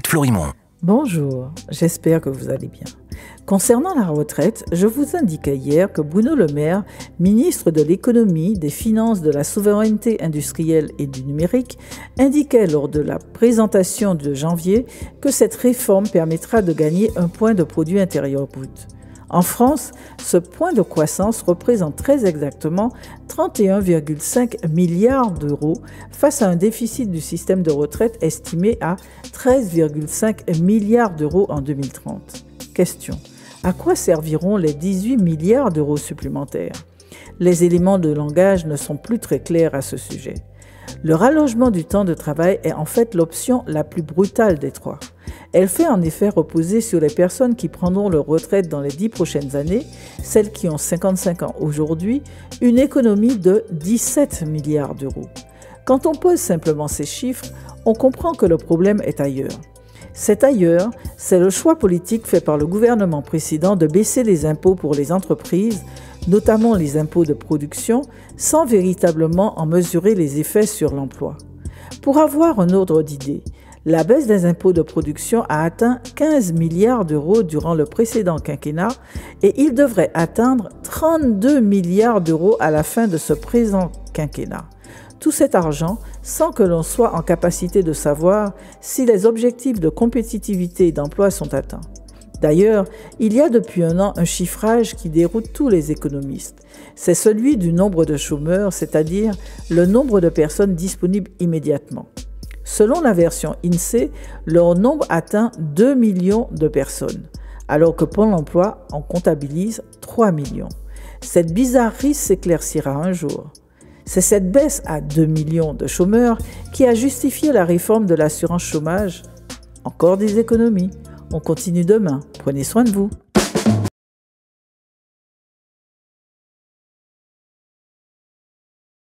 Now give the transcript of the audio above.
retraite Florimond. Bonjour, j'espère que vous allez bien. Concernant la retraite, je vous indiquais hier que Bruno Le Maire, ministre de l'économie, des finances, de la souveraineté industrielle et du numérique, indiquait lors de la présentation de janvier que cette réforme permettra de gagner 1 point de produit intérieur brut. En France, ce point de croissance représente très exactement 31,5 milliards d'euros face à un déficit du système de retraite estimé à 13,5 milliards d'euros en 2030. Question: à quoi serviront les 18 milliards d'euros supplémentaires? Les éléments de langage ne sont plus très clairs à ce sujet. Le rallongement du temps de travail est en fait l'option la plus brutale des trois. Elle fait en effet reposer sur les personnes qui prendront leur retraite dans les 10 prochaines années, celles qui ont 55 ans aujourd'hui, une économie de 17 milliards d'euros. Quand on pose simplement ces chiffres, on comprend que le problème est ailleurs. C'est ailleurs, c'est le choix politique fait par le gouvernement précédent de baisser les impôts pour les entreprises, notamment les impôts de production, sans véritablement en mesurer les effets sur l'emploi. Pour avoir un ordre d'idée, la baisse des impôts de production a atteint 15 milliards d'euros durant le précédent quinquennat et il devrait atteindre 32 milliards d'euros à la fin de ce présent quinquennat. Tout cet argent sans que l'on soit en capacité de savoir si les objectifs de compétitivité et d'emploi sont atteints. D'ailleurs, il y a depuis 1 an un chiffrage qui déroute tous les économistes. C'est celui du nombre de chômeurs, c'est-à-dire le nombre de personnes disponibles immédiatement. Selon la version INSEE, leur nombre atteint 2 millions de personnes, alors que Pôle emploi en comptabilise 3 millions. Cette bizarrerie s'éclaircira un jour. C'est cette baisse à 2 millions de chômeurs qui a justifié la réforme de l'assurance chômage. Encore des économies. On continue demain. Prenez soin de vous.